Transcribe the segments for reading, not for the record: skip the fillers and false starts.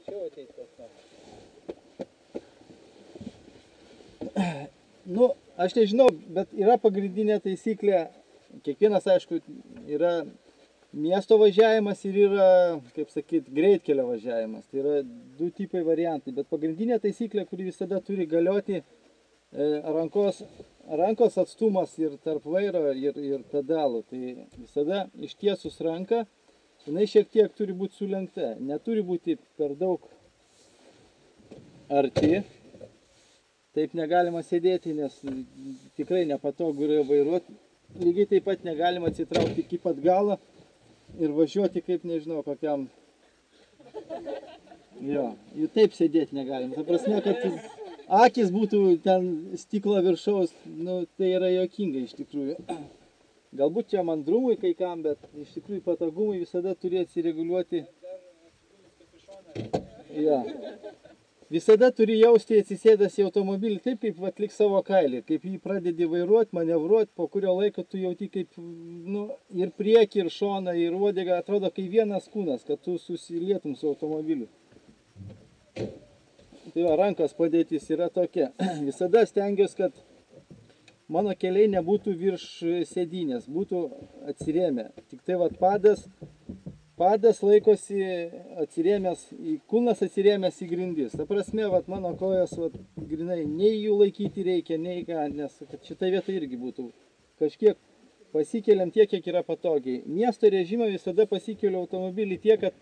arčiau ateiti kas nors. Nu, aš nežinau, bet yra pagrindinė taisyklė. Kiekvienas, aišku, yra miesto važiavimas ir yra, kaip sakyt, greitkelio važiavimas. Tai yra du tipai variantai. Bet pagrindinė taisyklė, kuri visada turi galioti, rankos atstumas ir tarp vairo ir pedalų. Tai visada ištiesus ranką, jinai šiek tiek turi būti sulenkta. Neturi būti per daug arti. Taip negalima sėdėti, nes tikrai nepatogu yra vairuoti. Lygiai taip pat negalima atsitraukti iki pat galo ir važiuoti kaip, nežinau, kokiam... Jo, jų taip sėdėti negalima. Ta prasme, kad akis būtų ten stiklo viršaus, nu, tai yra juokinga iš tikrųjų. Galbūt čia mandrumui kai kam, bet iš tikrųjų patogumui visada turi atsireguliuoti. Jo. Visada turi jausti atsisėdęs į automobilį taip, kaip atlik savo kailį. Kaip jį pradedi vairuoti, manevruoti, po kurio laiko tu jauti kaip, nu, ir priekį, ir šoną, ir uodegą. Atrodo, kai vienas kūnas, kad tu susilietum su automobiliu. Tai va, rankos padėtis yra tokia. Visada stengiuosi, kad mano keliai nebūtų virš sėdynės, būtų atsirėmę. Tik tai va, padas laikosi atsirėmęs, kulnas atsirėmęs į grindis. Ta prasme, vat, mano kojas vat, grinai, nei jų laikyti reikia, nei ką, nes šitą vietą irgi būtų. Kažkiek pasikeliam tiek, kiek yra patogiai. Miesto režimą visada pasikeliu automobilį tiek, kad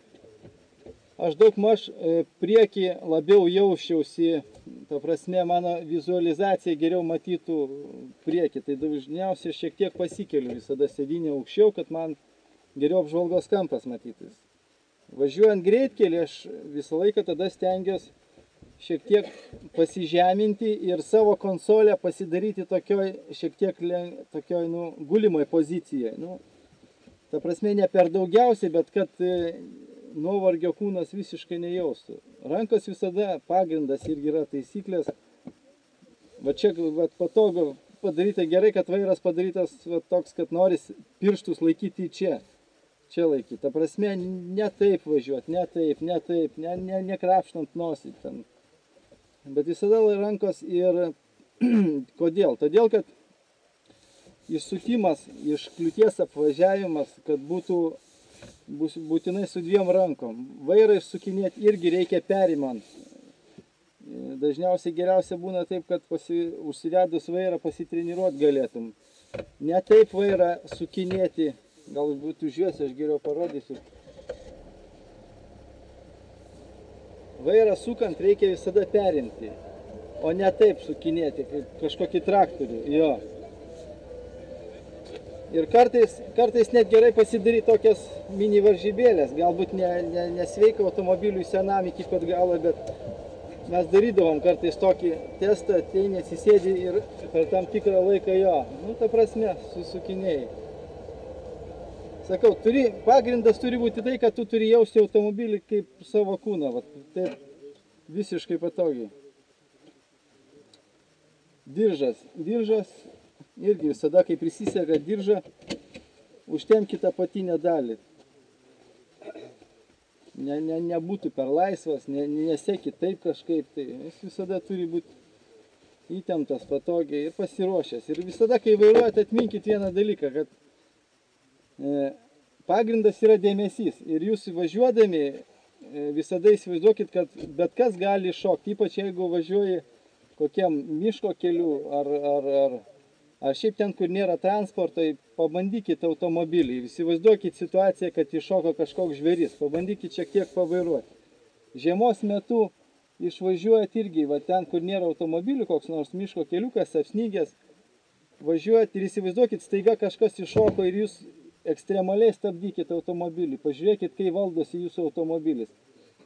aš daug maž priekį labiau jausčiausi, ta prasme, mano vizualizacija geriau matytų priekį. Tai dažniausiai šiek tiek pasikeliu visada sėdynę aukščiau, kad man geriau apžvalgos kampas matytis. Važiuojant greitkelį, aš visą laiką tada stengiuosi šiek tiek pasižeminti ir savo konsolę pasidaryti tokioj, šiek tiek tokioj, nu, gulimoj pozicijoje. Nu, ta prasme, ne per daugiausiai, bet kad nuovargio kūnas visiškai nejaustų. Rankos visada pagrindas irgi yra taisyklės. Va čia va, patogu padaryta gerai, kad vairas padarytas va, toks, kad noris pirštus laikyti čia. Čia laikyti. Ta prasme, ne taip važiuoti, ne krapštant nosį ten. Bet visada rankos ir kodėl? Todėl, kad išsukimas iš kliūties apvažiavimas, kad būtų būtinai su dviem rankom. Vairą išsukinėti irgi reikia perimant. Dažniausiai geriausia būna taip, kad užsivedus vairą pasitreniruoti galėtum. Ne taip vairą sukinėti. Galbūt užjuosi, aš geriau parodysiu. Vairą sukant reikia visada perimti, o ne taip sukinėti, kaip kažkokį traktorių. Jo. Ir kartais net gerai pasidaryti tokias mini varžybėlės. Galbūt nesveika automobiliui senam iki pat galo, bet mes darydavom kartais tokį testą, ateini atsisėdi ir per tam tikrą laiką jo. Nu, ta prasme, susukinėjai. Sakau, pagrindas turi būti tai, kad tu turi jausti automobilį kaip savo kūną, va, taip visiškai patogiai. Diržas irgi visada, kai prisisega diržą, užtemkite apatinę dalį. Nebūtų per laisvas, nesekit taip kažkaip, tai jis visada turi būti įtemptas patogiai ir pasiruošęs. Ir visada, kai vairuojate, atminkit vieną dalyką, kad pagrindas yra dėmesys ir jūs važiuodami visada įsivaizduokit, kad bet kas gali šokti, ypač jeigu važiuoji kokiam miško keliu ar šiaip ten, kur nėra transporto, pabandykit automobilį, įsivaizduokit situaciją, kad iššoko kažkoks žvėris, pabandykit šiek tiek pavairuoti. Žiemos metu išvažiuojat irgi, va ten, kur nėra automobilių, koks nors miško keliukas, apsnygęs, važiuojat ir įsivaizduokit, staiga kažkas iššoko ir jūs ekstremaliai stabdykit automobilį, pažiūrėkit, kai valdosi jūsų automobilis.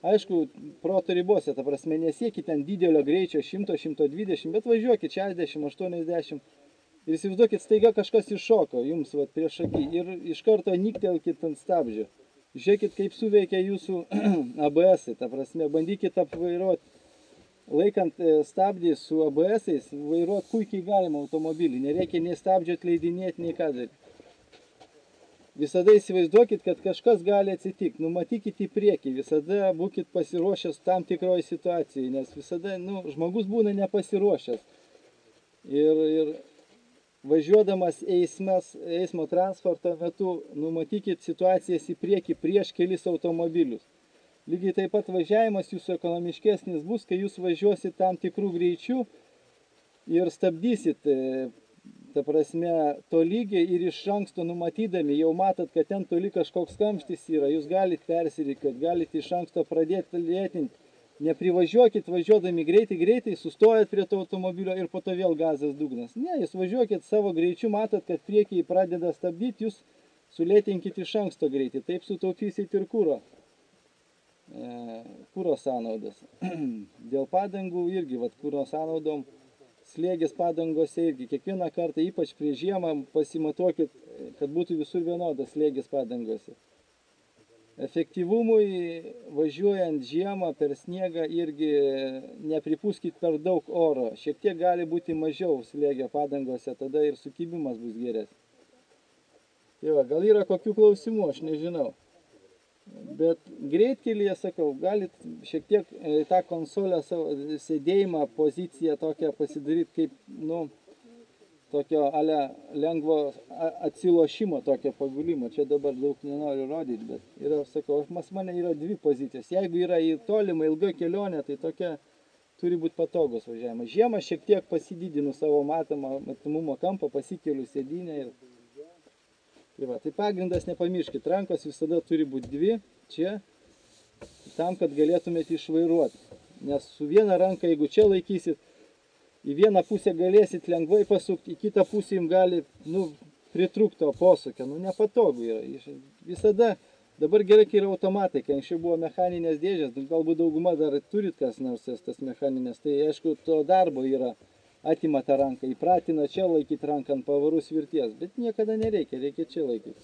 Aišku, proto ribose, ta prasme, nesiekit ten didelio greičio 100-120, bet važiuokit 60-80 ir įsivaizduokit, staiga kažkas iššoko jums vat, prieš akį ir iš karto niktelkit ant stabdžio. Žiūrėkit, kaip suveikia jūsų ABS-ai, ta prasme, bandykit apvairuoti. Laikant stabdį su ABS-ais, vairuoti puikiai galima automobilį, nereikia nei stabdžio atleidinėti, nei ką daryti. visada įsivaizduokit, kad kažkas gali atsitikti, numatykit į priekį, visada būkit pasiruošęs tam tikroje situacijai, nes visada, žmogus būna nepasiruošęs. Ir važiuodamas eismo transporto metu, numatykit situacijas į priekį prieš kelis automobilius. Lygiai taip pat važiavimas jūsų ekonomiškesnis bus, kai jūs važiuosit tam tikrų greičių ir stabdysit, ta prasme, tolygiai ir iš anksto numatydami, jau matot, kad ten toli kažkoks kamštis yra, jūs galite persirikiuoti, galite iš anksto pradėti lėtinti. Neprivažiuokit važiuodami greitai, sustojat prie to automobilio ir po to vėl gazas dugnas. Ne, jūs važiuokit savo greičiu, matot, kad priekiai pradeda stabdyti, jūs sulėtinkit iš anksto greitį, taip sutaupysit ir kuro sąnaudas. Dėl padangų irgi, kuro sąnaudom, slėgis padangose irgi, kiekvieną kartą, ypač prie žiemą, pasimatuokit, kad būtų visur vienodas slėgis padangose. Efektyvumui važiuojant žiemą per sniegą irgi nepripūskit per daug oro, šiek tiek gali būti mažiau slėgio padangose, tada ir sukibimas bus geresnis. Tai va, gal yra kokių klausimų, aš nežinau. Bet greitkelyje, sakau, galit šiek tiek tą konsolę savo sėdėjimą, poziciją tokią pasidaryti kaip, tokio lengvo atsilošimo, tokio pagulimo. Čia dabar daug nenoriu rodyti, bet yra, sakau, pas mane yra dvi pozicijos. Jeigu yra į tolimą ilgą kelionę, tai tokia turi būti patogus važiavimas. Žiemą šiek tiek pasididinu savo matomumo kampą, pasikeliu sėdynę ir... Tai pagrindas nepamirškit, rankos visada turi būti dvi čia, tam, kad galėtumėte išvairuoti. Nes su viena ranka, jeigu čia laikysit, į vieną pusę galėsit lengvai pasukti, į kitą pusę jums gali pritrūkti to posūkio, nepatogu yra. Visada, dabar gerai, kai yra automatai, kai anksčiau buvo mechaninės dėžės, galbūt dauguma dar turit kas nors tas mechaninės, tai aišku, to darbo yra. Atima tą ranką, įpratina čia laikyti ranką ant pavarų svirties, bet niekada nereikia, reikia čia laikyti.